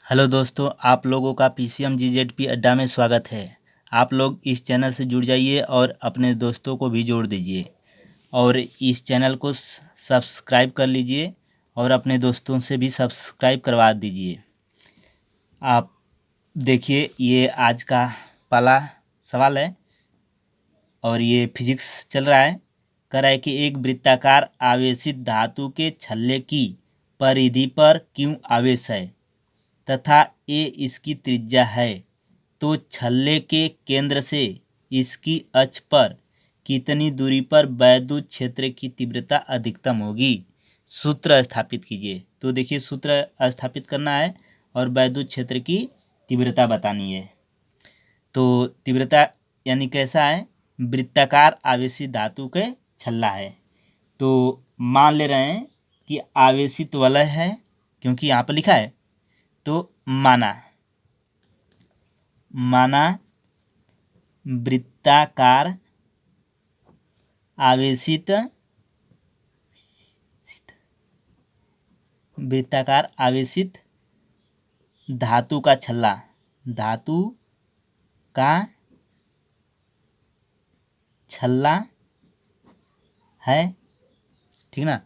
Hello दोस्तों, आप लोगों का पीसीएम जीजेडपी अड्डा में स्वागत है। आप लोग इस चैनल से जुड़ जाइए और अपने दोस्तों को भी जोड़ दीजिए और इस चैनल को सब्सक्राइब कर लीजिए और अपने दोस्तों से भी सब्सक्राइब करवा दीजिए। आप देखिए, ये आज का पहला सवाल है और ये फिजिक्स चल रहा है। कह रहा है कि एक वृत्ताकार आवेशित धातु के छल्ले की परिधि पर क्यों आवेश है तथा ए इसकी त्रिज्या है, तो छल्ले के केंद्र से इसकी अक्ष पर कितनी दूरी पर वैद्युत क्षेत्र की तीव्रता अधिकतम होगी। सूत्र स्थापित कीजिए। तो देखिए, सूत्र स्थापित करना है और वैद्युत क्षेत्र की तीव्रता बतानी है। तो तीव्रता यानी कैसा है, वृत्ताकार आवेशित धातु के छल्ला है। तो मान ले रहे हैं कि आवेशित वलय है, क्योंकि यहाँ पर लिखा है। तो माना वृत्ताकार आवेशित धातु का छल्ला है, ठीक ना।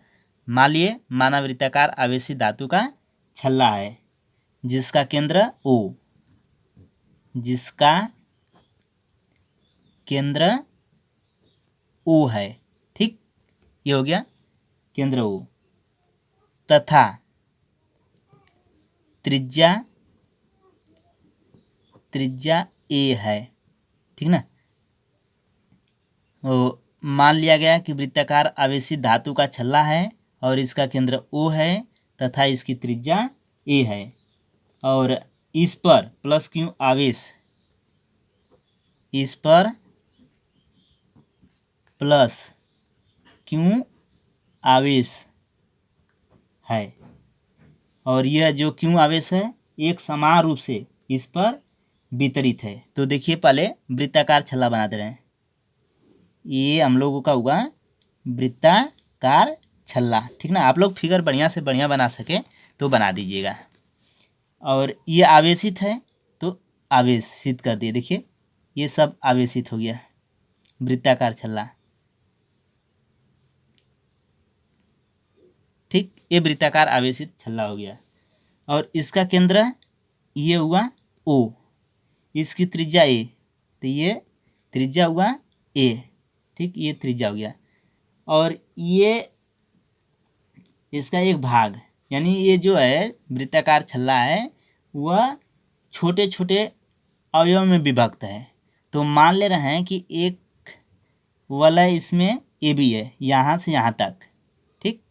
मान लिए माना वृत्ताकार आवेशित धातु का छल्ला है जिसका केंद्र O है, ठीक। ये हो गया केंद्र O तथा त्रिज्या A है, ठीक ना। मान लिया गया कि वृत्ताकार आवेशित धातु का छल्ला है और इसका केंद्र O है तथा इसकी त्रिज्या A है और इस पर प्लस क्यू आवेश है और यह जो क्यू आवेश है एक समान रूप से इस पर वितरित है। तो देखिए, पहले वृत्ताकार छल्ला बनाते रहे। ये हम लोगों का होगा वृत्ताकार छल्ला, ठीक ना। आप लोग फिगर बढ़िया से बढ़िया बना सके तो बना दीजिएगा। और ये आवेशित है तो आवेशित कर दिए। देखिए, ये सब आवेशित हो गया वृत्ताकार छल्ला, ठीक। ये वृत्ताकार आवेशित छल्ला हो गया और इसका केंद्र ये हुआ O, इसकी त्रिज्या A, तो ये त्रिज्या हुआ A, ठीक। ये त्रिज्या हो गया और ये इसका एक भाग, यानी ये जो है वृत्ताकार छल्ला है वह छोटे छोटे अवयव में विभक्त है। तो मान ले रहे हैं कि एक वलय इसमें ए बी है, यहाँ से यहाँ तक, ठीक।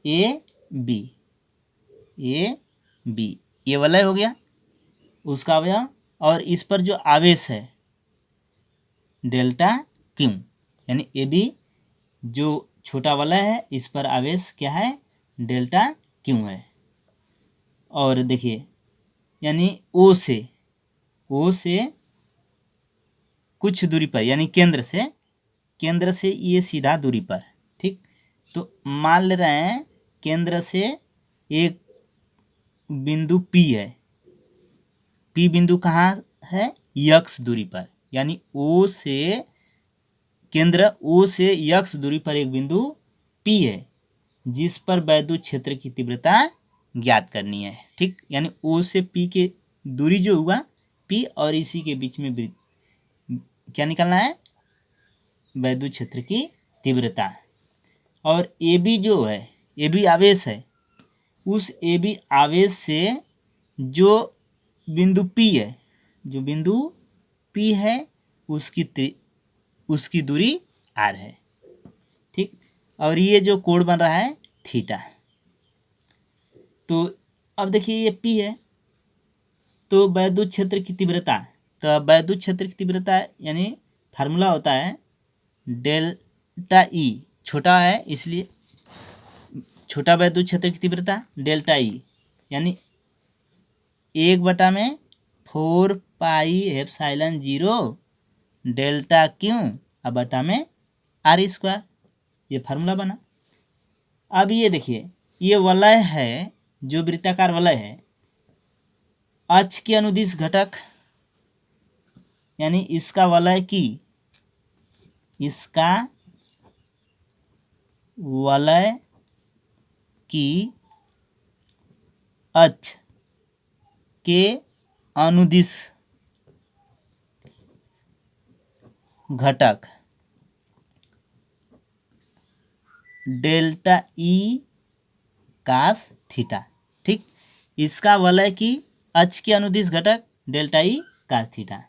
ए बी ये वलय हो गया उसका अवयव और इस पर जो आवेश है डेल्टा क्यू, यानी ए बी जो छोटा वलय है इस पर आवेश क्या है, डेल्टा क्यू है। और देखिए, यानी ओ से कुछ दूरी पर, यानी केंद्र से ये सीधा दूरी पर, ठीक। तो मान ले रहे हैं केंद्र से एक बिंदु P है। P बिंदु कहाँ है, x दूरी पर, यानी केंद्र O से x दूरी पर एक बिंदु P है जिस पर वैद्युत क्षेत्र की तीव्रता ज्ञात करनी है, ठीक। यानी O से P के दूरी जो हुआ P और इसी के बीच में क्या निकलना है, वैद्युत क्षेत्र की तीव्रता। और AB जो है, AB आवेश है, उस AB आवेश से जो बिंदु P है उसकी दूरी R है, ठीक। और ये जो कोण बन रहा है थीटा। तो अब देखिए, ये P है तो वैद्युत क्षेत्र की तीव्रता, तो वैद्युत क्षेत्र की तीव्रता यानी फार्मूला होता है डेल्टा E, छोटा है इसलिए छोटा वैद्युत क्षेत्र की तीव्रता डेल्टा E, यानी 1/4πε0 डेल्टा क्यू अब बटा में R², ये फार्मूला बना। अब ये देखिए, ये वलय है जो वृत्ताकार वलय है, अक्ष के अनुदिश घटक यानी इसका वलय की अक्ष के अनुदिश घटक डेल्टा ई कास थीटा। ठीक, इसका वलय की अक्ष के अनुदिश घटक डेल्टा ई कास थीटा।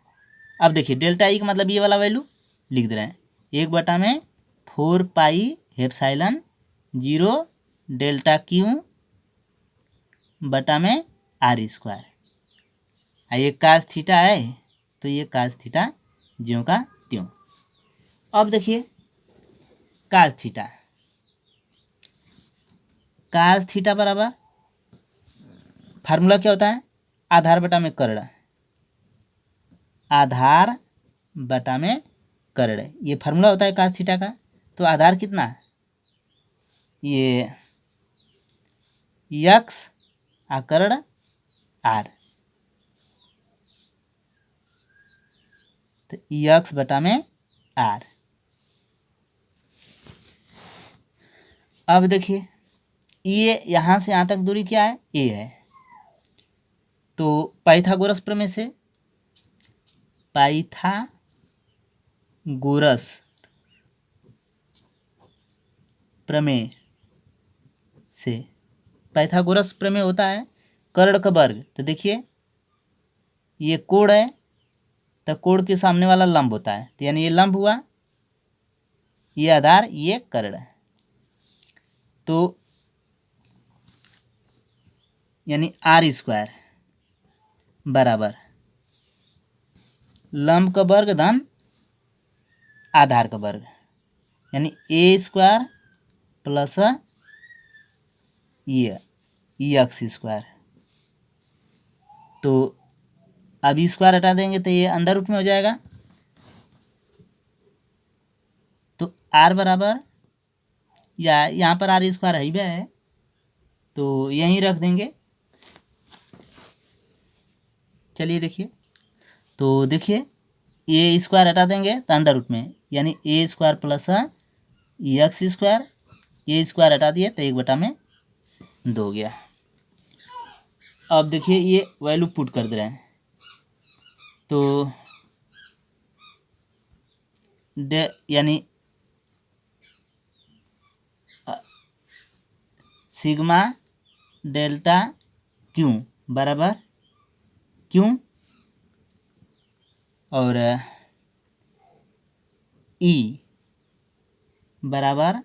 अब देखिए डेल्टा ई का मतलब ये वाला वैल्यू लिख दे रहे हैं, 1/4 पाई एप्सिलॉन 0 डेल्टा क्यू बटा में आर स्क्वायर। ये कास थीटा है तो ये कास थीटा ज्यों का त्यों। अब देखिए कास थीटा बराबर फार्मूला क्या होता है, आधार बटा में कर्ण, आधार बटा में कर्ण, ये फार्मूला होता है कास थीटा का। तो आधार कितना है, ये यक्स कर्ण आर, तो यक्स बटा में आर। अब देखिए ये यहाँ से यहाँ तक दूरी क्या है, ए है, तो पाइथागोरस प्रमेय से पाइथागोरस प्रमेय होता है कर्ण का वर्ग। तो देखिए ये कोण है तो कोण के सामने वाला लंब होता है, तो यानी ये लंब हुआ, ये आधार, ये कर्ण। तो यानी आर स्क्वायर बराबर लंब का वर्ग धन आधार का वर्ग, यानी ए स्क्वायर प्लस ये एक्स स्क्वायर। तो अब स्क्वायर हटा देंगे तो ये अंडर रूट में हो जाएगा, तो आर बराबर, या यहाँ पर आर स्क्वायर ही है तो यहीं रख देंगे। चलिए देखिए, तो देखिए ए स्क्वायर हटा देंगे तो अंडर रूट में, यानी ए स्क्वायर प्लस एक्स स्क्वायर, ए स्क्वायर हटा दिए तो 1/2 गया। अब देखिए ये वैल्यू पुट कर दे रहे हैं, तो यानी सिग्मा डेल्टा क्यू बराबर क्यू और ई बराबर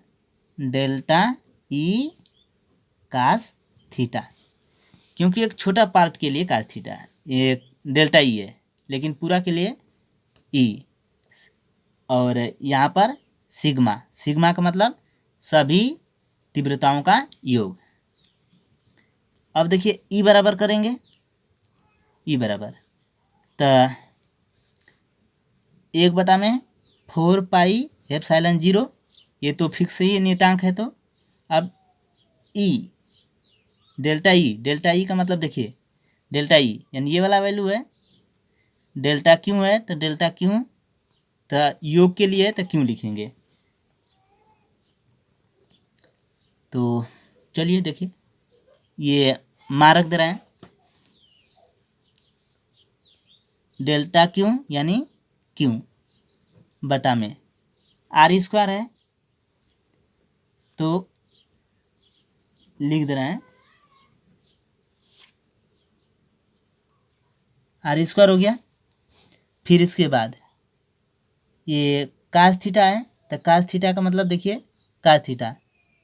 डेल्टा ई कास थीटा, क्योंकि एक छोटा पार्ट के लिए कास थीटा है, ये डेल्टा ई है, लेकिन पूरा के लिए ई, और यहाँ पर सिग्मा का मतलब सभी तीव्रताओं का योग। अब देखिए ई बराबर करेंगे, ई बराबर तो 1/4 पाई एप्सिलॉन 0, ये तो फिक्स ही नियतांक है। तो अब ई डेल्टा ई का मतलब देखिए डेल्टा ई यानी ये वाला वैल्यू है, डेल्टा क्यू है तो डेल्टा क्यू, तो योग के लिए तो क्यों लिखेंगे। तो चलिए देखिए ये मारक दे रहे हैं, डेल्टा क्यू यानी क्यू बटा में आर स्क्वायर है, तो लिख दे रहे हैं आर स्क्वायर हो गया। फिर इसके बाद ये कास थीटा है, तो कास थीटा का मतलब देखिए कास थीटा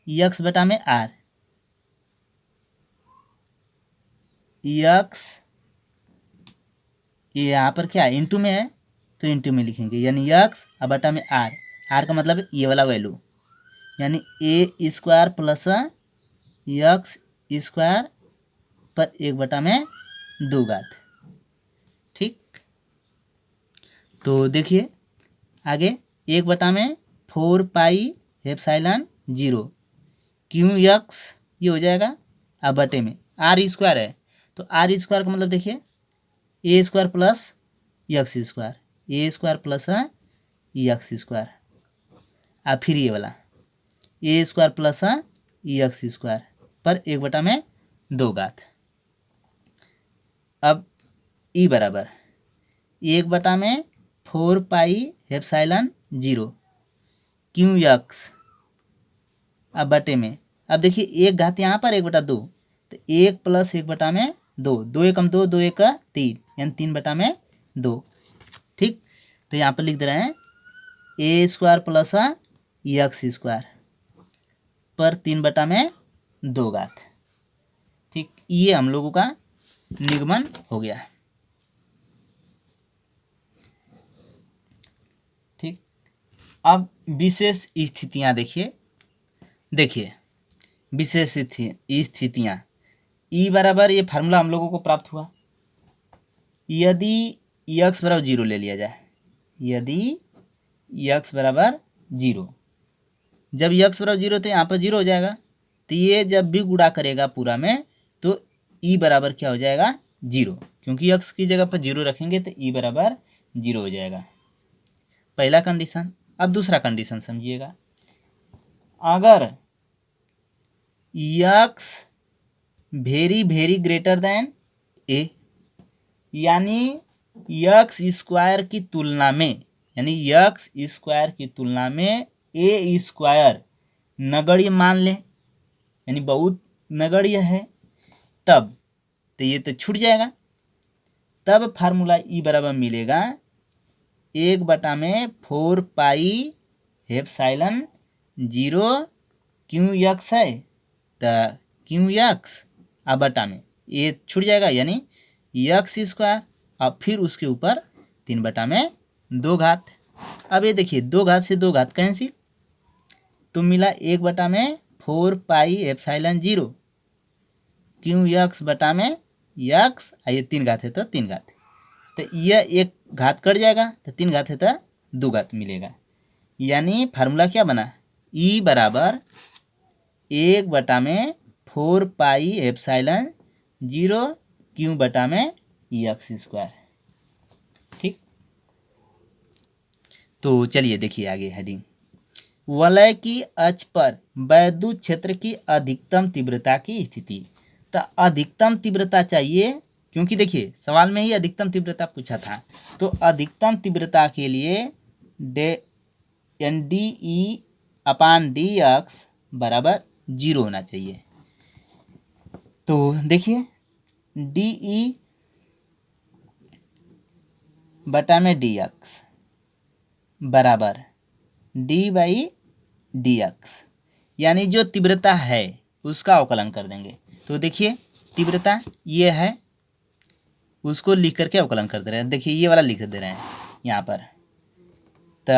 यक्स बटा में आर, यक्स ये यहाँ पर क्या इंटू में है तो इंटू में लिखेंगे, यानी यक्स और बटा में आर का मतलब ये वाला वैल्यू, यानी ए स्क्वायर प्लस यक्स स्क्वायर पर 1/2। ठीक, तो देखिए आगे 1/4 पाई एप्सिलॉन 0 क्यू यक्स ये हो जाएगा, अब बटे में आर स्क्वायर है, तो आर स्क्वायर का मतलब देखिए A square plus x square, A square plus x square. अब फिर ये वाला ए स्क्वायर प्लस यक्स स्क्वायर पर 1/2 अब ई बराबर 1/4 पाई एप्सिलॉन 0 क्यू यक्स। अब बटे में, अब देखिए एक घात यहाँ पर 1/2, तो 1 + 1/2, 2 एकम 2, 2 एक 3, यानी 3/2। ठीक, तो यहाँ पर लिख दे रहे हैं ए स्क्वायर प्लस यक्स स्क्वायर पर 3/2। ठीक, ये हम लोगों का निगमन हो गया। ठीक, अब विशेष स्थितियां देखिए विशेष स्थितियां ई बराबर, ये फार्मूला हम लोगों को प्राप्त हुआ यदि यक्स बराबर 0 ले लिया जाए, यदि यक्स बराबर 0, जब यक्स बराबर 0 तो यहाँ पर 0 हो जाएगा, तो ये जब भी गुणा करेगा पूरा में तो ई बराबर क्या हो जाएगा 0, क्योंकि यक्स की जगह पर 0 रखेंगे तो ई बराबर 0 हो जाएगा। पहला कंडीशन। अब दूसरा कंडीशन समझिएगा, अगर x very very greater than a, यानी यक्स स्क्वायर की तुलना में, यानी यक्स स्क्वायर की तुलना में ए स्क्वायर नगण्य मान लें, यानी बहुत नगण्य है, तब तो ये तो छूट जाएगा, तब फार्मूला ई बराबर मिलेगा 1/4 पाई एप्सिलॉन 0 क्यू यक्स है, तो क्यू यक्स अब बटा में ये छूट जाएगा, यानी यक्स स्क्वायर, अब फिर उसके ऊपर 3/2। अब ये देखिए 2 से 2 कैंसिल, तो मिला 1/4 पाई एप्सिलॉन 0 क्यू यक्स बटा में यक्स, ये 3 है तो 3, तो यह 1 कट जाएगा, तो 3 है तो 2 मिलेगा, यानी फार्मूला क्या बना ई बराबर 1/4 पाई एप्सिलॉन 0 क्यू बटा में यक्स स्क्वायर। ठीक, तो चलिए देखिए आगे हेडिंग, वलय की अक्ष पर वैद्युत क्षेत्र की अधिकतम तीव्रता की स्थिति। तो अधिकतम तीव्रता चाहिए, क्योंकि देखिए सवाल में ही अधिकतम तीव्रता पूछा था, तो अधिकतम तीव्रता के लिए NdE/dx बराबर 0 होना चाहिए। तो देखिए DE बटा में dx बराबर d/dx, यानी जो तीव्रता है उसका अवकलन कर देंगे। तो देखिए तीव्रता ये है, उसको लिख करके अवकलन कर दे रहे हैं, देखिए ये वाला लिख दे रहे हैं यहाँ पर, तो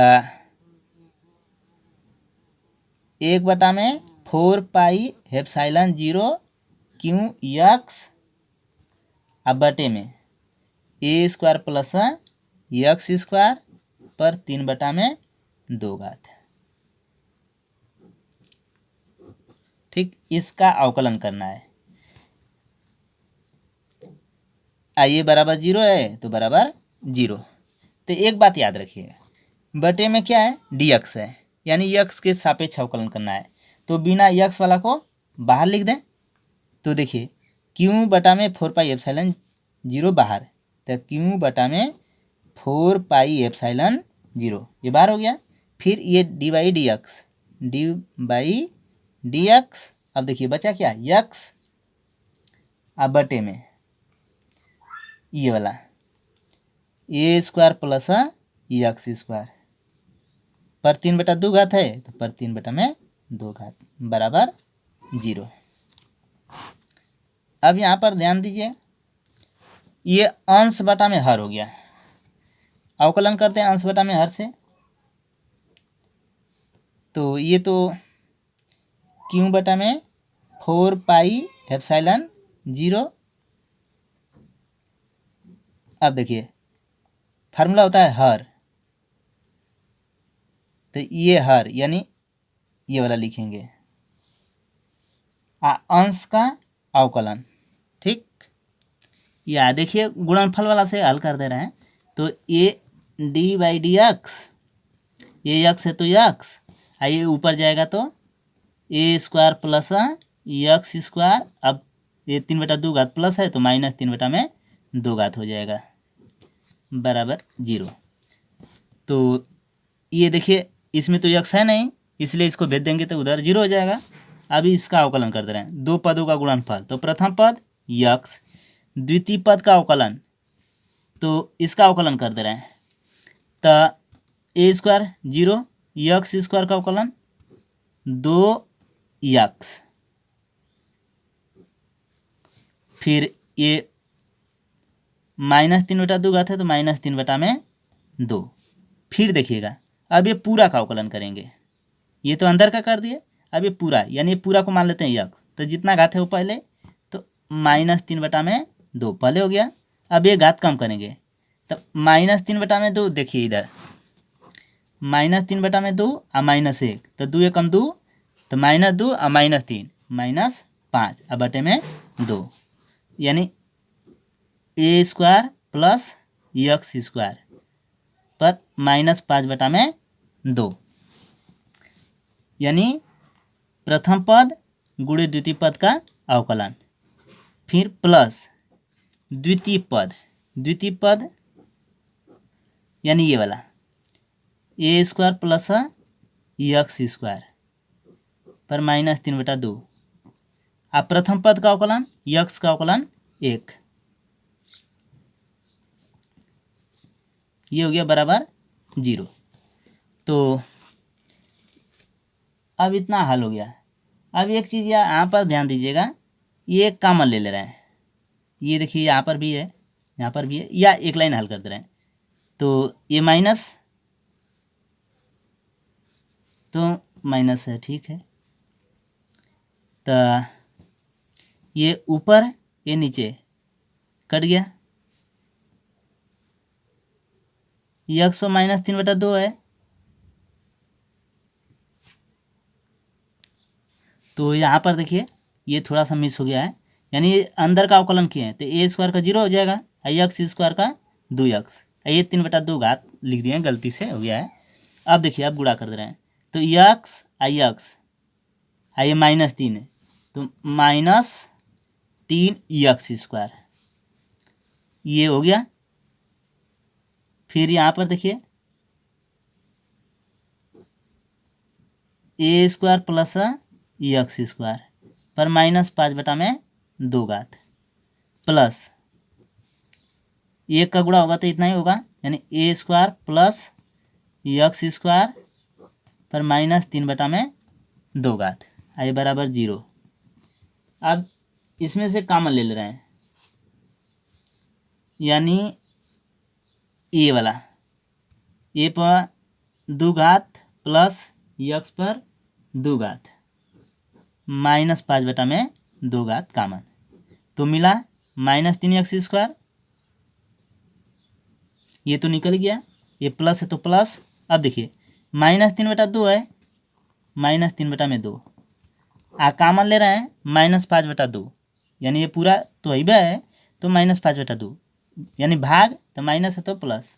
1/4 पाई एप्सिलॉन 0 क्यू यक्स अब बटे में ए स्क्वायर प्लस यक्स स्क्वायर पर 3/2। ठीक, इसका अवकलन करना है। आइए बराबर 0 है तो बराबर 0, तो एक बात याद रखिएगा, बटे में क्या है dx है, यानी यक्स के सापेक्ष अवकलन करना है, तो बिना यक्स वाला को बाहर लिख दें, तो देखिए क्यू बटा में 4 पाई एप्सिलॉन 0 बाहर, तो क्यू बटा में 4 पाई एप्सिलॉन 0 ये बाहर हो गया, फिर ये d/dx, अब देखिए बचा क्या यक्स, अब बटे में ये वाला ए स्क्वायर प्लस यक्स स्क्वायर पर 3/2 है, तो पर 3/2 बराबर 0। अब यहाँ पर ध्यान दीजिए, ये अंश बटा में हर हो गया, अवकलन करते हैं अंश बटा में हर से, तो ये तो क्यू बटा में 4 पाई एप्सिलॉन 0, अब देखिए फार्मूला होता है हर, तो ये हर यानी ये वाला लिखेंगे अंश का अवकलन। ठीक, या देखिए गुणनफल वाला से हल कर दे रहे हैं, तो A D by D x, ये यक्स है तो यक्स, आइए ऊपर जाएगा तो ए स्क्वायर प्लस यक्स स्क्वायर, अब ये 3/2 घात प्लस है तो -3/2 घात हो जाएगा बराबर 0। तो ये देखिए इसमें तो यक्स है नहीं, इसलिए इसको भेज देंगे तो उधर 0 हो जाएगा। अभी इसका अवकलन कर दे रहे हैं, दो पदों का गुणनफल, तो प्रथम पद यक्स, द्वितीय पद का अवकलन, तो इसका अवकलन कर दे रहे हैं, तो ए स्क्वायर 0, यक्स स्क्वायर का अवकलन 2 यक्स, फिर ये -3/2 घात है तो -3/2। फिर देखिएगा अब ये पूरा का अवकलन करेंगे, ये तो अंदर का कर दिए, अब ये पूरा, यानी ये पूरा को मान लेते हैं यक्स, तो जितना घात है वो पहले, तो -3/2 पहले हो गया। अब ये घात कम करेंगे, तो -3/2 देखिए इधर, -3/2 और -1, तो 2 एकम 2, तो -2 और -3 -5, अब बटे में 2, यानी ए स्क्वायर प्लस यक्स स्क्वायर पर -5/2, यानी प्रथम पद गुणे द्वितीय पद का अवकलन, फिर प्लस द्वितीय पद यानी ये वाला ए स्क्वायर प्लस यक्स स्क्वायर पर -3/2, अब प्रथम पद का अवकलन यक्स का अवकलन 1, ये हो गया बराबर 0। तो अब इतना हल हो गया। अब एक चीज़ यहाँ पर ध्यान दीजिएगा, ये कॉमन ले रहे हैं, ये देखिए यहाँ पर भी है, यहाँ पर भी है, या एक लाइन हल कर दे रहे हैं, तो ये माइनस, तो माइनस है, ठीक है, तो ये ऊपर ये नीचे कट गया, यक्स पर -3/2 है, तो यहाँ पर देखिए ये थोड़ा सा मिस हो गया है, यानी ये अंदर का अवकलन किए हैं, तो ए स्क्वायर का 0 हो जाएगा, यक्स स्क्वायर का 2x, ये 3/2 घात लिख दिए हैं, गलती से हो गया है। अब देखिए अब गुणा कर दे रहे हैं, तो यक्स यक्स ये -3 है, तो -3 यक्स स्क्वायर, ये हो गया। फिर यहाँ पर देखिए A square plus x square पर -5/2 घात प्लस, एक का गुणा होगा तो इतना ही होगा, यानी ए स्क्वायर प्लस यक्स स्क्वायर पर -3/2 घात, आई बराबर 0। अब इसमें से कॉमन ले रहे हैं, यानी ए वाला, ए पर 2 घात प्लस यक्स पर 2 घात -5/2 घात कॉमन, तो मिला -3 यक्स स्क्वायर, ये तो निकल गया, ये प्लस है तो प्लस। अब देखिए -3/2 है, -3/2 कॉमन ले रहे हैं -5/2, यानी ये पूरा तो ही है, तो -5/2, यानी भाग, तो माइनस है तो प्लस,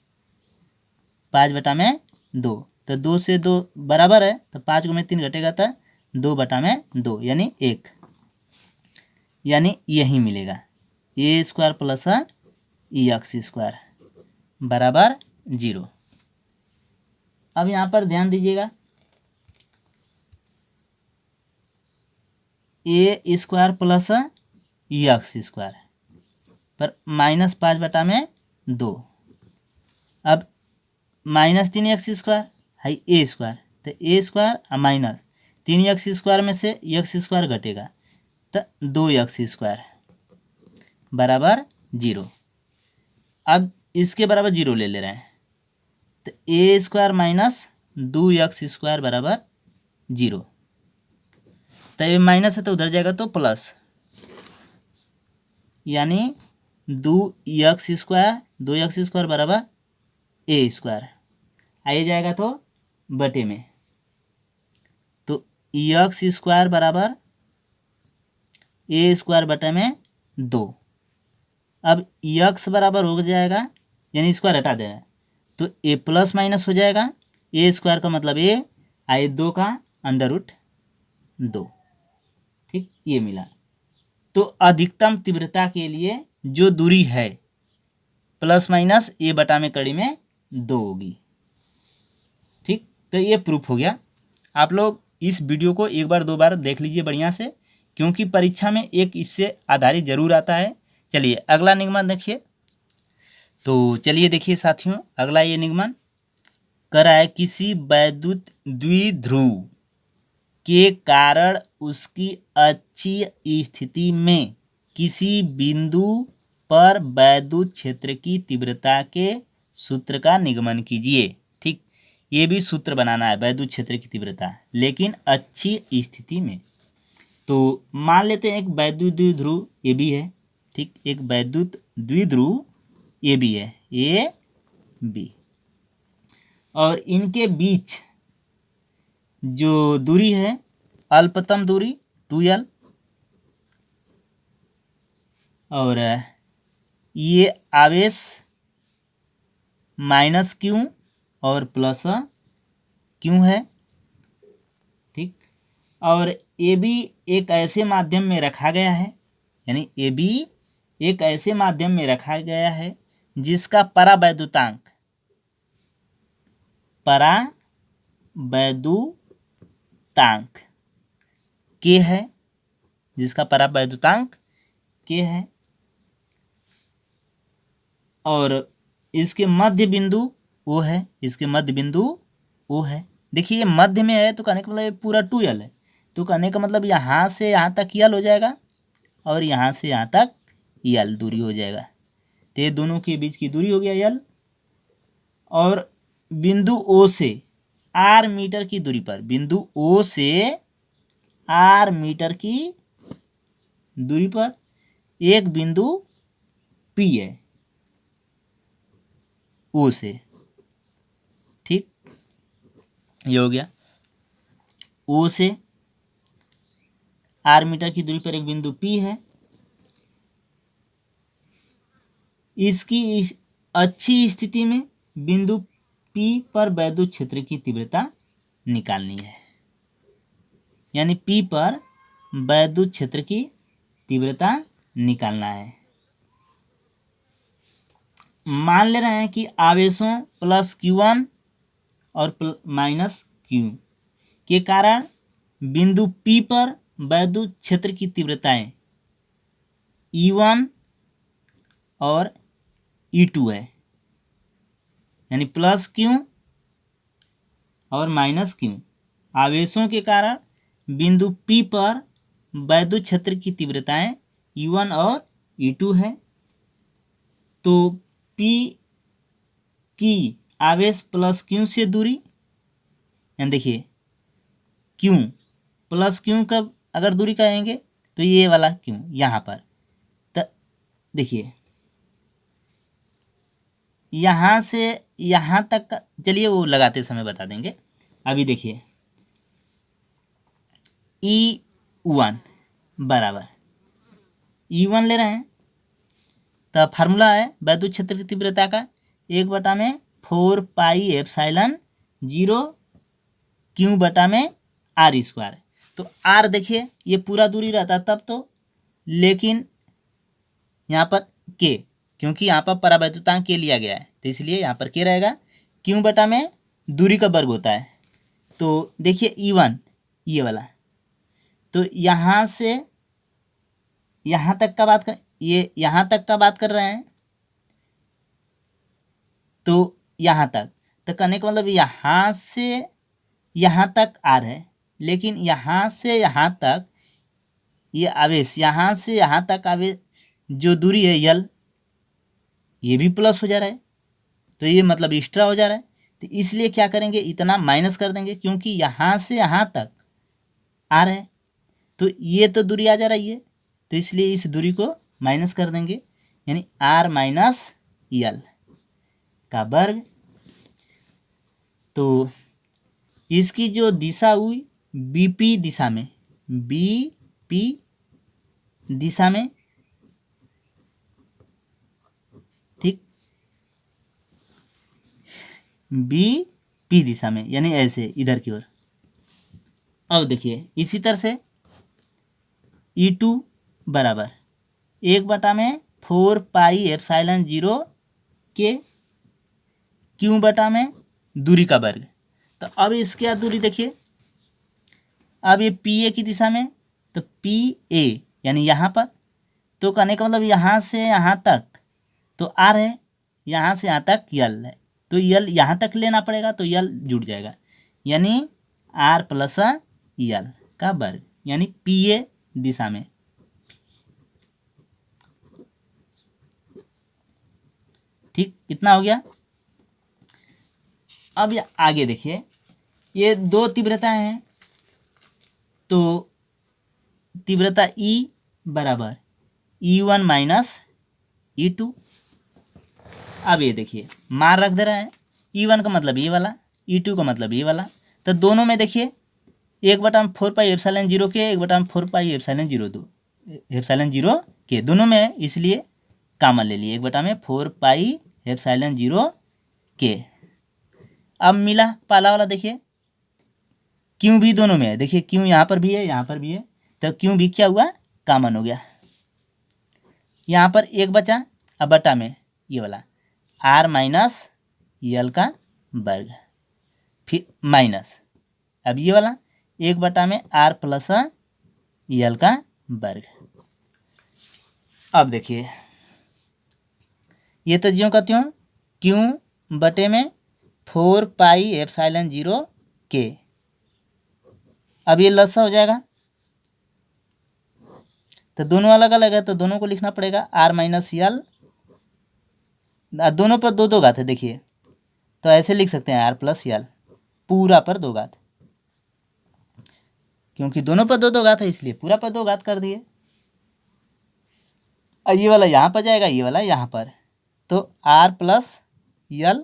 5/2, तो 2 से 2 बराबर है, तो 5 में 3 घटेगा तो 2/2, यानी 1, यानी यही मिलेगा ए स्क्वायर प्लस यक्स स्क्वायर बराबर 0। अब यहाँ पर ध्यान दीजिएगा, ए स्क्वायर प्लस यक्स स्क्वायर पर -5/2, अब -3 यक्स स्क्वायर है ए स्क्वायर, तो ए स्क्वायर और -3 यक्स स्क्वायर में से यक्स स्क्वायर घटेगा, तो 2 यक्स स्क्वायर बराबर 0। अब इसके बराबर 0 ले रहे हैं, तो ए स्क्वायर -2 यक्स स्क्वायर बराबर 0, तो ये माइनस है तो उधर जाएगा तो प्लस, यानी 2 यक्स स्क्वायर बराबर ए स्क्वायर, आइए जाएगा तो बटे में, तो यक्स स्क्वायर बराबर ए स्क्वायर बटे में 2। अब यक्स बराबर हो जाएगा, यानी स्क्वायर हटा देना, तो ए प्लस माइनस हो जाएगा, ए स्क्वायर का मतलब ए, आई 2 का अंडर रूट 2। ठीक, ये मिला। तो अधिकतम तीव्रता के लिए जो दूरी है प्लस माइनस ए बटा में कड़ी में 2 होगी। ठीक, तो ये प्रूफ हो गया। आप लोग इस वीडियो को एक बार 2 बार देख लीजिए बढ़िया से, क्योंकि परीक्षा में एक इससे आधारित जरूर आता है। चलिए अगला निगमन देखिए। तो चलिए देखिए साथियों, अगला ये निगमन कर रहा है, किसी वैद्युत द्विध्रुव के कारण उसकी अच्छी स्थिति में किसी बिंदु पर वैद्युत क्षेत्र की तीव्रता के सूत्र का निगमन कीजिए। ठीक, ये भी सूत्र बनाना है, वैद्युत क्षेत्र की तीव्रता, लेकिन अच्छी स्थिति में। तो मान लेते हैं एक वैद्युत द्विध्रुव ये भी है। ठीक, एक वैद्युत द्विध्रुव ये भी है, ए बी, और इनके बीच जो दूरी है अल्पतम दूरी 2l, और ये आवेश माइनस क्यू और प्लस क्यू है। ठीक, और ए बी एक ऐसे माध्यम में रखा गया है, यानी ए बी एक ऐसे माध्यम में रखा गया है जिसका परावैद्युतांक के है, जिसका परावैद्युतांक के है, और इसके मध्य बिंदु ओ है, इसके मध्य बिंदु ओ है। देखिए ये मध्य में है, तो कहने का मतलब पूरा 2l है, तो कहने का मतलब यहाँ से यहाँ तक यल हो जाएगा और यहाँ से यहाँ तक यल दूरी हो जाएगा। तो ये दोनों के बीच की दूरी हो गया यल, और बिंदु ओ से आर मीटर की दूरी पर, बिंदु ओ से आर मीटर की दूरी पर एक बिंदु पी है ओ से। ठीक, ये हो गया। ओ से आर मीटर की दूरी पर एक बिंदु पी है। इसकी अच्छी स्थिति में बिंदु पी पर वैद्युत क्षेत्र की तीव्रता निकालनी है, यानी पी पर वैद्युत क्षेत्र की तीव्रता निकालना है। मान ले रहे हैं कि आवेशों प्लस Q1 और माइनस Q के कारण बिंदु P पर वैद्युत क्षेत्र की तीव्रताएं E1 और E2 है, यानी प्लस Q और माइनस Q। आवेशों के कारण बिंदु P पर वैद्युत क्षेत्र की तीव्रताएं E1 और E2 है। तो P की आवेश प्लस Q से दूरी, यानी देखिए Q प्लस Q का अगर दूरी करेंगे तो ये वाला Q यहाँ पर, तो देखिए यहाँ से यहाँ तक का, चलिए वो लगाते समय बता देंगे। अभी देखिए E1 बराबर E1 ले रहे हैं, तो फार्मूला है वैद्युत क्षेत्र की तीव्रता का 1/4πε0 Q बटा में आर स्क्वायर। तो आर देखिए ये पूरा दूरी रहता तब तो, लेकिन यहाँ पर के, क्योंकि यहाँ पर परावैद्युतांक के लिया गया है तो इसलिए यहाँ पर के रहेगा। Q बटा में दूरी का वर्ग होता है। तो देखिए E1 ये वाला, तो यहाँ से यहाँ तक का बात कर, ये यहाँ तक का बात कर रहे हैं, तो यहाँ तक, तो कहने का मतलब यहाँ से यहाँ तक आर है, लेकिन यहाँ से यहाँ तक ये आवेश, यहाँ से यहाँ तक आवेश जो दूरी है यल, ये भी प्लस हो जा रहा है, तो ये मतलब एक्स्ट्रा हो जा रहा है। तो इसलिए क्या करेंगे, इतना माइनस कर देंगे, क्योंकि यहाँ से यहाँ तक आर है, तो ये तो दूरी आ जा रही है, तो इसलिए इस दूरी को माइनस कर देंगे, यानी आर माइनस यल का वर्ग। तो इसकी जो दिशा हुई बीपी दिशा में, बीपी दिशा में, बी पी दिशा में, यानी ऐसे इधर की ओर। अब देखिए इसी तरह से E2 बराबर 1/4πε0 के क्यू बटा में दूरी का वर्ग। तो अब इसके बाद दूरी देखिए, अब ये पी ए की दिशा में, तो पी ए यानी यहाँ पर, तो कहने का मतलब यहाँ से यहाँ तक तो आर है, यहाँ से यहाँ तक यल है, तो यल यहाँ तक लेना पड़ेगा, तो यल जुड़ जाएगा, यानी आर प्लस यल का वर्ग, यानी पी ए दिशा में। ठीक, कितना हो गया। अब ये आगे देखिए, ये दो तीव्रताएं हैं, तो तीव्रता E बराबर E1 माइनस E2। अब ये देखिए मार रख दे रहा है, E1 का मतलब ये वाला, E2 का मतलब ये वाला, तो दोनों में देखिए 1/4πε0 के 1/4πε0 के दोनों में है, इसलिए कॉमन ले लिए 1/4πε0 के। अब मिला पहला वाला, देखिए क्यों भी दोनों में है, देखिए क्यों यहाँ पर भी है, यहाँ पर भी है, तो क्यों भी क्या हुआ, कॉमन हो गया। यहाँ पर एक बचा, अब बटा में ये वाला आर माइनस यल का वर्ग, फिर माइनस, अब ये वाला 1 में आर प्लस यल का वर्ग। अब देखिए ये तो ज्यों का त्यों क्यों बटे में 4πε0 के। अब ये लसा हो जाएगा, तो दोनों अलग अलग है, तो दोनों को लिखना पड़ेगा आर माइनस यल, दोनों पर दो दो घात है, देखिए तो ऐसे लिख सकते हैं आर प्लस यल पूरा पर दो घात, क्योंकि दोनों पर दो दो घात है इसलिए पूरा पर दो घात कर दिए। और ये वाला यहाँ पर जाएगा, ये वाला यहाँ पर, तो आर प्लस यल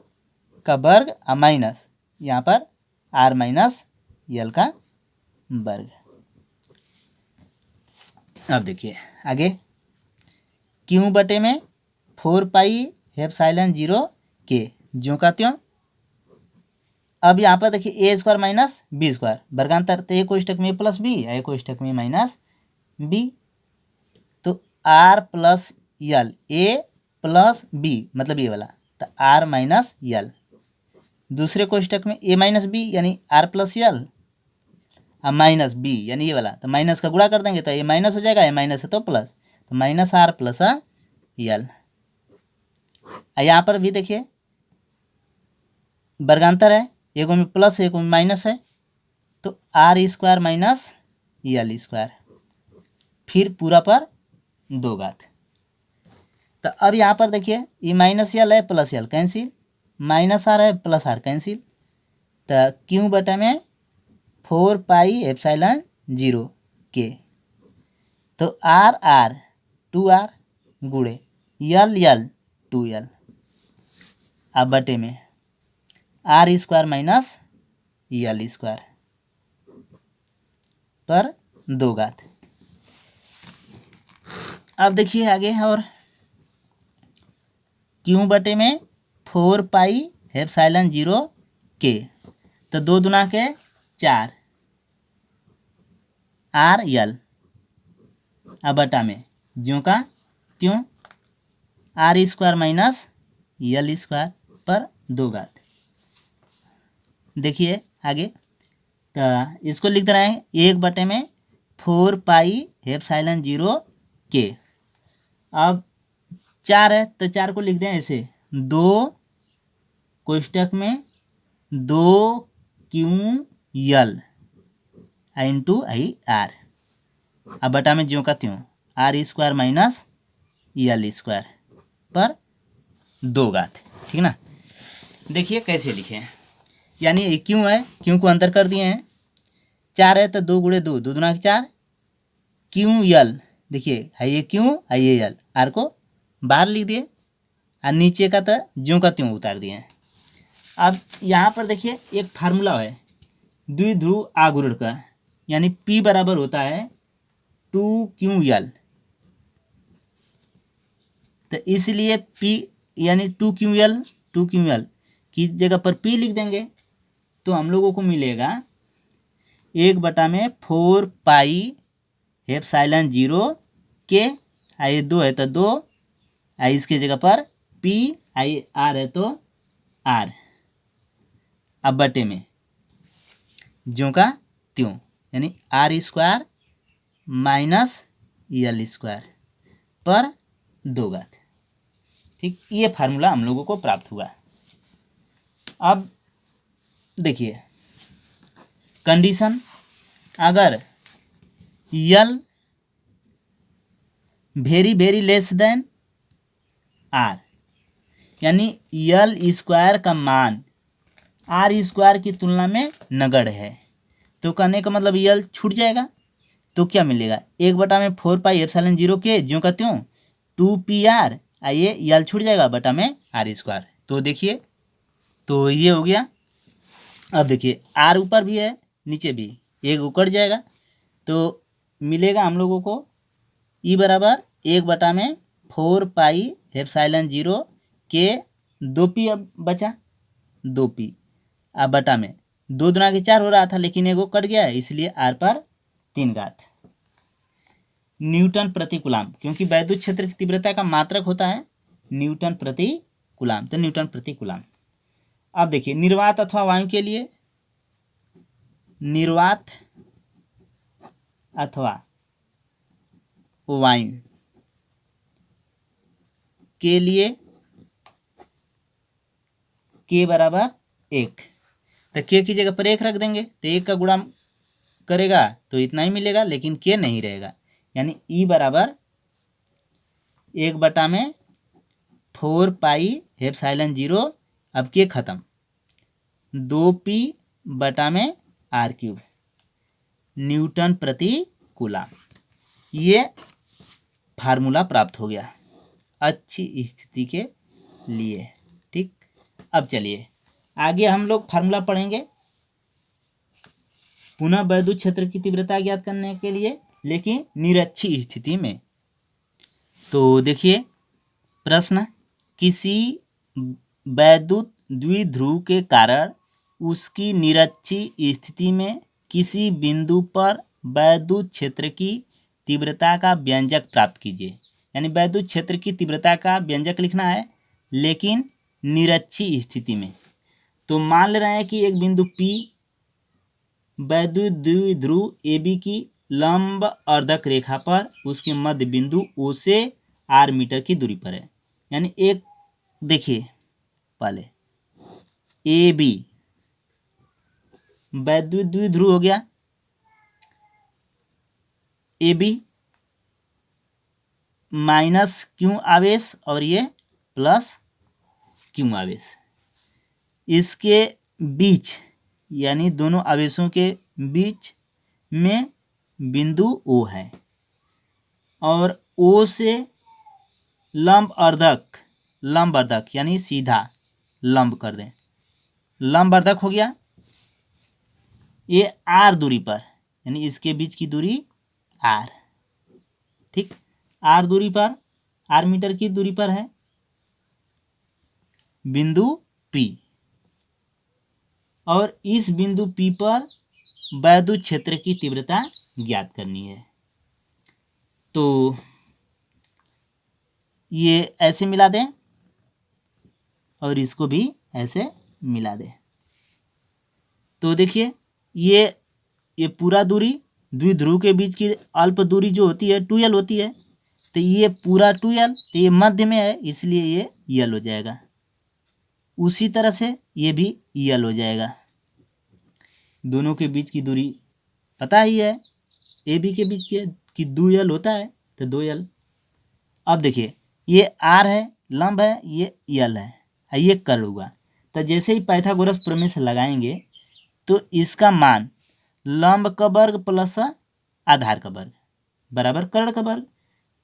का वर्ग माइनस यहाँ पर आर माइनस यल का वर्ग। अब देखिए आगे क्यों बटे में 4πε0 के ज्यों का त्यों। अब यहाँ पर देखिए A square minus B square वर्गांतर, तो ए कोष्टक में प्लस बी, ए कोष्टक में माइनस बी, तो R plus L, A plus B मतलब ये वाला, तो आर माइनस यल, दूसरे कोष्टक में ए माइनस बी यानी R plus L, minus B यानी ये वाला, तो माइनस का गुणा कर देंगे तो ये माइनस हो जाएगा, ये माइनस है तो प्लस, तो माइनस आर प्लस यल। यहाँ पर भी देखिए वर्गांतर है, एक में प्लस एक में माइनस है, तो R square minus L square, फिर पूरा पर दो घात। तो अब यहाँ पर देखिए ये माइनस यल है plus L cancel, minus R है प्लस आर कैंसिल, तो क्यों बटा में 4πε0 के, तो आर आर 2r गुणे यल यल 2l, अब बटे में are square minus L square पर दो घात। अब देखिए आगे, और क्यों बटे में 4πε0 के, तो दो दुना के 4 आर यल, अब बटा में ज्यों का त्यों are square minus L square पर दो घात। देखिए आगे, तो इसको लिख दे रहे हैं 1 में 4πε0 के। अब 4 है तो 4 को लिख दें ऐसे, दो कोष्टक में 2 क्यों यल इंटू आई आर, अब बटा में ज्यों का त्यों are square minus L square पर दो घात। ठीक ना, देखिए कैसे लिखे हैं, यानी ये क्यों है, क्यों को अंतर कर दिए हैं, 4 है तो 2 गुणे 2, 2 दुना 4, क्यों यल, देखिए है ये क्यों है ये यल, आर को बाहर लिख दिए और नीचे का तो ज्यों का त्यों उतार दिए हैं। अब यहाँ पर देखिए एक फार्मूला है द्विध्रुव आघूर्ण का, यानी P बराबर होता है 2QL, तो इसलिए P यानी 2QL की जगह पर p लिख देंगे तो हम लोगों को मिलेगा 1/4 पाई एप्सिलॉन 0 के, आई 2 है तो 2, आई इसके जगह पर p, आई r है तो r। अब बटे में ज्यों का त्यों, यानी r² माइनस l² पर 2 घात। ठीक, ये फार्मूला हम लोगों को प्राप्त हुआ। अब देखिए कंडीशन, अगर l very very less then r, यानी l² का मान r² की तुलना में नगण्य है, तो कहने का मतलब l छूट जाएगा। तो क्या मिलेगा, 1/4 पाई एप्सिलॉन 0 के ज्यों का त्यों 2pr, आइए l छूट जाएगा बटा में r²। तो देखिए, तो ये हो गया। अब देखिए r ऊपर भी है नीचे भी, एक उकड़ जाएगा तो मिलेगा हम लोगों को e बराबर 1/4 पाई एप्सिलॉन 0 के 2p, अब बचा 2p, अब बटा में 2 दूना के 4 हो रहा था लेकिन एगो कट गया है इसलिए r पर 3 घात। न्यूटन प्रति कूलाम, क्योंकि वैद्युत क्षेत्र की तीव्रता का मात्रक होता है न्यूटन प्रति कूलाम, तो न्यूटन प्रति कूलाम। अब देखिए निर्वात अथवा वायु के लिए, निर्वात अथवा वायु के लिए k बराबर 1, तो k की जगह पर 1 रख देंगे तो 1 का गुणा करेगा तो इतना ही मिलेगा, लेकिन k नहीं रहेगा, यानी E बराबर 1/4 पाई एप्सिलॉन 0, अब k खत्म, 2p बटा में r³ न्यूटन प्रति कूलाम। ये फार्मूला प्राप्त हो गया अच्छी स्थिति के लिए। ठीक, अब चलिए आगे हम लोग फार्मूला पढ़ेंगे पुनः वैद्युत क्षेत्र की तीव्रता ज्ञात करने के लिए, लेकिन निरक्षी स्थिति में। तो देखिए प्रश्न, किसी वैद्युत द्विध्रुव के कारण उसकी निरक्षी स्थिति में किसी बिंदु पर वैद्युत क्षेत्र की तीव्रता का व्यंजक प्राप्त कीजिए। यानी वैद्युत क्षेत्र की तीव्रता का व्यंजक लिखना है लेकिन निरक्षी स्थिति में। तो मान ले रहे हैं कि एक बिंदु P वैद्युत द्विध्रुव AB की लंब अर्धक रेखा पर उसके मध्य बिंदु O से r मीटर की दूरी पर है। यानी एक देखिए पहले AB वैद्युत द्विध्रुव हो गया, AB माइनस Q आवेश और ये प्लस Q आवेश, इसके बीच यानी दोनों आवेशों के बीच में बिंदु O है और O से लंब अर्धक यानी सीधा लंब कर दें, लंब अर्धक हो गया ये r दूरी पर, यानी इसके बीच की दूरी r। ठीक, r दूरी पर, r मीटर की दूरी पर है बिंदु P, और इस बिंदु P पर वैद्युत क्षेत्र की तीव्रता ज्ञात करनी है। तो ये ऐसे मिला दें और इसको भी ऐसे मिला दें। तो देखिए ये पूरा दूरी द्विध्रुव के बीच की अल्प दूरी जो होती है 2l होती है, तो ये पूरा 2l, तो ये मध्य में है इसलिए ये l हो जाएगा। उसी तरह से ये भी l हो जाएगा। दोनों के बीच की दूरी पता ही है, AB के बीच की 2l होता है तो 2l। अब देखिए ये r है, लंब है, ये l है, ये कर्ण हुआ। तो जैसे ही पाइथागोरस प्रमेय से लगाएंगे तो इसका मान लंब का वर्ग प्लस आधार का वर्ग बराबर कर्ण का वर्ग,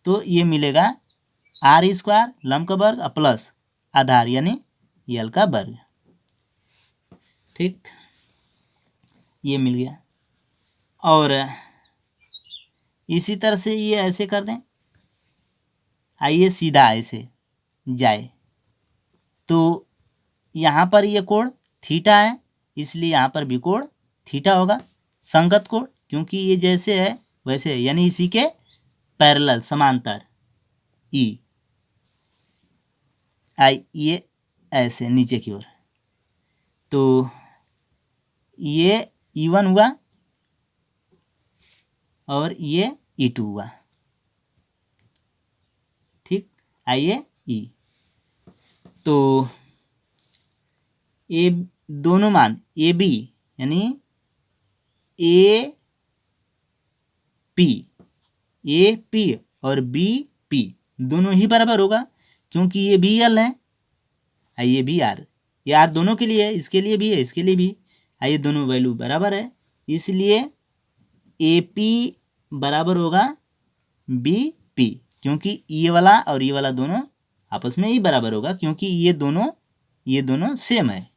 तो ये मिलेगा r² लंब का वर्ग प्लस आधार यानी l का वर्ग। ठीक, ये मिल गया। और इसी तरह से ये ऐसे कर दें, आइए सीधा ऐसे जाए तो यहाँ पर ये कोण थीटा है, इसलिए यहाँ पर भी कोण थीटा होगा, संगत कोण, क्योंकि ये जैसे है वैसे है, यानी इसी के पैरेलल समांतर ई आई, ये ऐसे नीचे की ओर। तो ये E1 हुआ और ये E2 हुआ। ठीक, आइए ई, तो ए दोनों मान ए बी यानी ए पी और बी पी दोनों ही बराबर होगा, क्योंकि ये भी एल है, ये भी आर, ये आर दोनों के लिए है, इसके लिए भी है, इसके लिए भी, ये दोनों वैल्यू बराबर है, इसलिए ए पी बराबर होगा बी पी, क्योंकि ये वाला और ये वाला दोनों आपस में ही बराबर होगा, क्योंकि ये दोनों सेम है।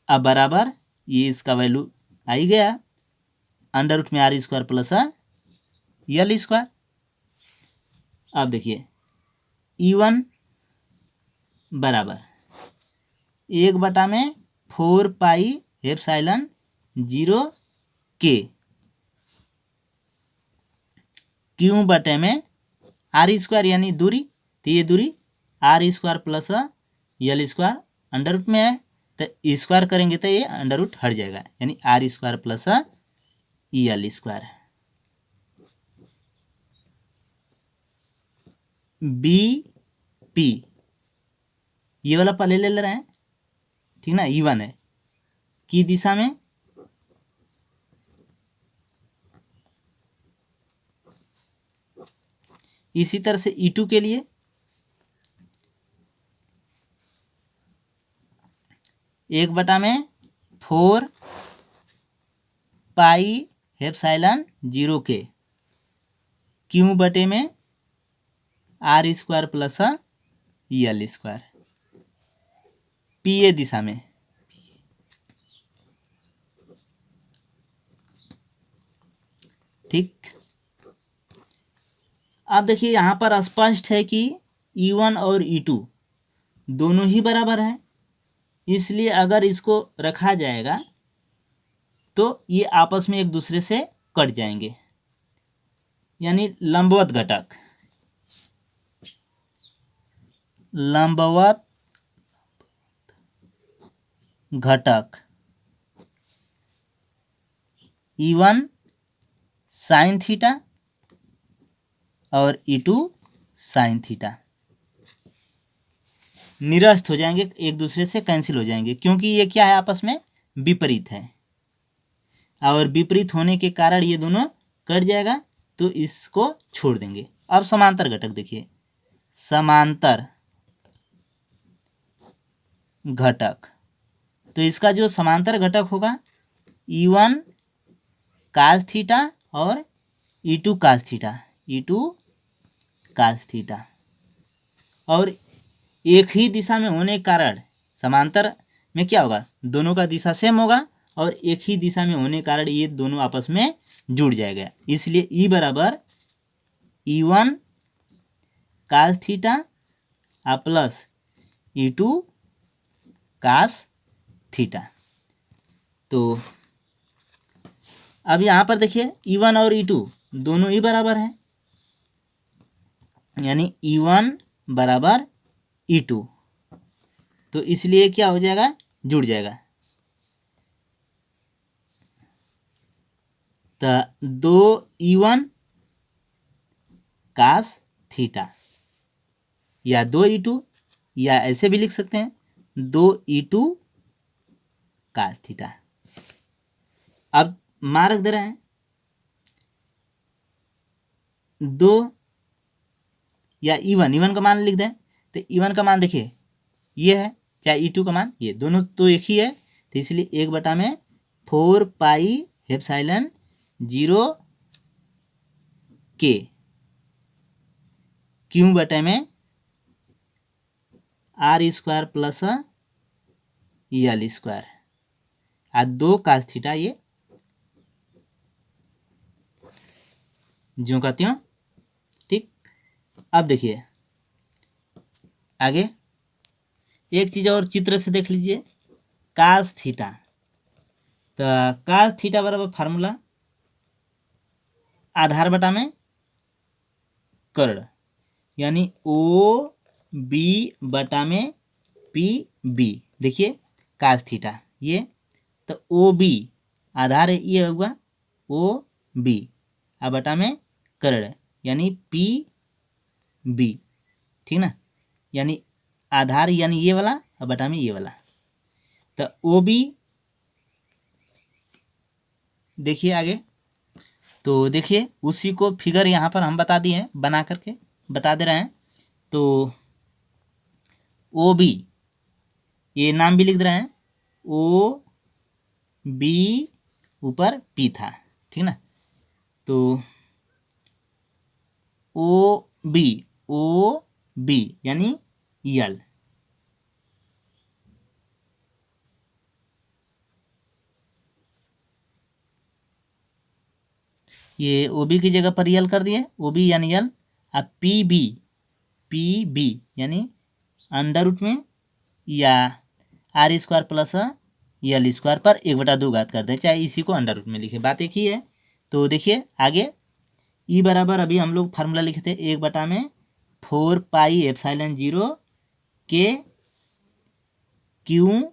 अब बराबर ये इसका वैल्यू आ ही गया, अंडर रूट में are square plus L square. अब देखिए E1 बराबर 1/4 पाई एप्सिलॉन 0 के क्यू बटे में आर स्क्वायर यानी दूरी, तो ये दूरी R square plus L square under root में है, तो स्क्वायर करेंगे तो ये अंडर रूट हट जाएगा, यानी R square plus L square. B P ये वाला पहले ले रहे हैं, ठीक ना, E1 है की दिशा में, इसी तरह से E2 के लिए 1/4 पाई एप्सिलॉन 0 के क्यू बटे में are square plus L square, p a दिशा में। ठीक, अब देखिए यहाँ पर स्पष्ट है कि E1 और E2 दोनों ही बराबर हैं, इसलिए अगर इसको रखा जाएगा तो ये आपस में एक दूसरे से कट जाएंगे, यानी लंबवत घटक E1 साइन थीटा और E2 साइन थीटा निरस्त हो जाएंगे, एक दूसरे से कैंसिल हो जाएंगे, क्योंकि ये क्या है, आपस में विपरीत है, और विपरीत होने के कारण ये दोनों कट जाएगा, तो इसको छोड़ देंगे। अब समांतर घटक देखिए, समांतर घटक, तो इसका जो समांतर घटक होगा E1 कास थीटा और E2 कास थीटा, और एक ही दिशा में होने के कारण समांतर में क्या होगा, दोनों का दिशा सेम होगा, और एक ही दिशा में होने के कारण ये दोनों आपस में जुड़ जाएगा, इसलिए E बराबर E1 cos theta plus E2 cos theta. तो अब यहाँ पर देखिए E1 और E2 दोनों ही बराबर हैं, यानी E1 बराबर E2, तो इसलिए क्या हो जाएगा, जुड़ जाएगा। तो 2E1 कास थीटा या 2E2, या ऐसे भी लिख सकते हैं 2E2 कास थीटा। अब मार्क दे रहे हैं 2 या E1 का मान लिख दें, तो E1 का मान देखिए ये है, चाहे E2 का मान, ये दोनों तो एक ही है, तो इसलिए 1/4 पाई एप्सिलॉन 0 के क्यू बटे में are square plus L square, 2 cos theta, ये ज्यों का त्यों। ठीक, अब देखिए आगे एक चीज़ और चित्र से देख लीजिए, कास थीटा। तो कास थीटा बराबर फार्मूला आधार बटा में कर्ण, यानी ओ बी बटा में पी बी। देखिए कास थीटा ये, तो ओ बी आधार है, ये होगा ओ बी और बटा में कर्ण यानी पी बी, ठीक ना। यानी आधार यानी ये वाला और बटा में ये वाला। तो ओ बी देखिए आगे, तो देखिए उसी को फिगर यहाँ पर हम बता दिए हैं, बना करके बता दे रहे हैं। तो ओ बी ये नाम भी लिख दे रहे हैं, ओ बी ऊपर पी था, ठीक ना। तो ओ बी यानी यल, ये ओ बी की जगह पर यल कर दिए, ओ बी यानी यल। अब पी बी यानी अंडर रूट में या आर स्क्वायर प्लस यल स्क्वायर पर 1/2 घात कर दें, चाहे इसी को अंडर रूट में लिखे, बात एक ही है। तो देखिए आगे ई बराबर अभी हम लोग फार्मूला लिखे थे 1/4 पाई एप्सिलॉन 0 के क्यू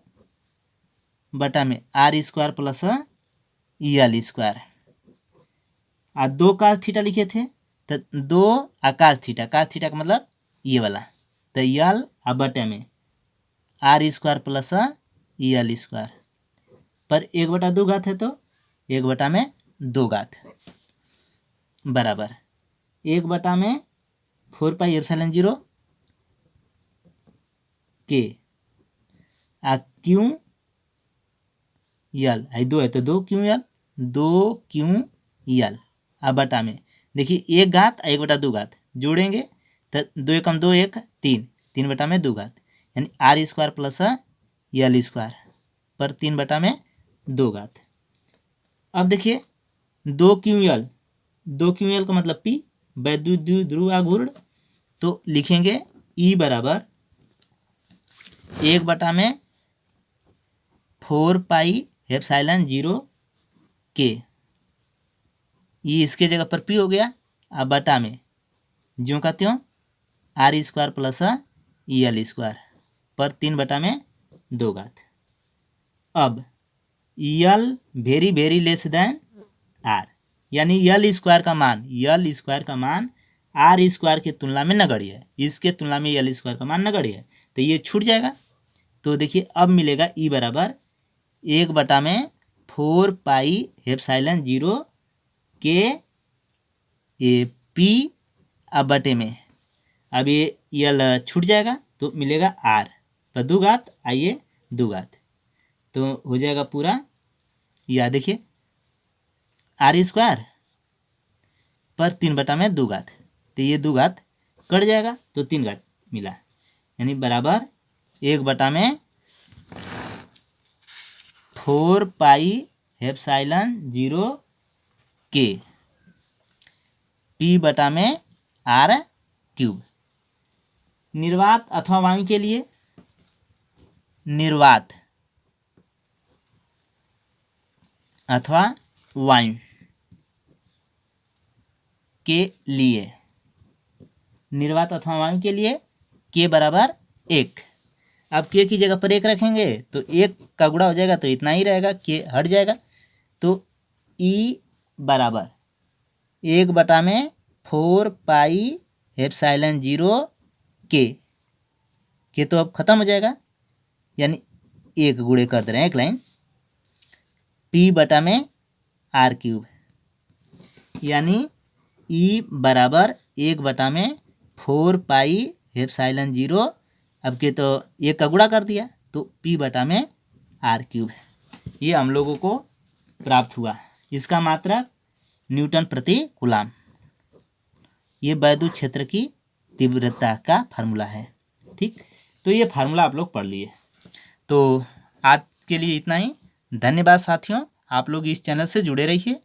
बटा में are square plus L square. और 2 कास थीटा लिखे थे, तो 2 कास थीटा का मतलब ये वाला, तो यल और बटे में are square plus L square पर 1/2 घात है, तो 1/2 घात बराबर 1/4 पाई एप्सिलॉन 0 के क्यू यल है, 2 है तो 2 क्यू यल, 2 क्यू यल अब बटा में देखिए 1 घात 1/2 घात जोड़ेंगे तो 2 एकम 2 1 3 3/2 घात यानी आर स्क्वायर प्लस यल स्क्वायर पर 3/2 घात। अब देखिए 2 क्यू यल का मतलब पी वैद्युत ध्रुव आघूर्ण, तो लिखेंगे ई बराबर 1/4 पाई एप्सिलॉन 0 के, ये इसके जगह पर पी हो गया, अब बटा में ज्यों का त्यों are square plus L square पर 3/2 घात। अब l very very less than r, यानी यल स्क्वायर का मान आर स्क्वायर की तुलना में नगण्य है, इसके तुलना में यल स्क्वायर का मान नगण्य है, तो ये छूट जाएगा। तो देखिए अब मिलेगा ई बराबर 1/4 पाई एप्सिलॉन 0 के ये पी अब बटे में, अब ये यल छूट जाएगा तो मिलेगा आर पर 2 घात आइए 2 घात, तो हो जाएगा पूरा या देखिए आर स्क्वायर पर 3/2 घात, तो ये 2 घात कट जाएगा तो 3 घात मिला, यानी बराबर 1/4 पाई एप्सिलॉन 0 के पी बटा में आर क्यूब। निर्वात अथवा वायु के लिए, निर्वात अथवा वायु के लिए, निर्वात अथवा वायु के लिए के बराबर 1। अब के की जगह पर 1 रखेंगे तो 1 का गुणा हो जाएगा तो इतना ही रहेगा, के हट जाएगा, तो ई बराबर 1/4 पाई एप्सिलॉन 0 के तो अब खत्म हो जाएगा, यानी 1 गुणे कर दे रहे हैं एक लाइन, पी बटा में आर क्यूब, यानी ई बराबर 1/4 पाई एप्सिलॉन 0, अब के तो 1 का गुणा कर दिया तो पी बटा में आर क्यूब, ये हम लोगों को प्राप्त हुआ। इसका मात्रक न्यूटन प्रति कूलाम, ये वैद्युत क्षेत्र की तीव्रता का फार्मूला है। ठीक, तो ये फार्मूला आप लोग पढ़ लिए। तो आज के लिए इतना ही, धन्यवाद साथियों, आप लोग इस चैनल से जुड़े रहिए।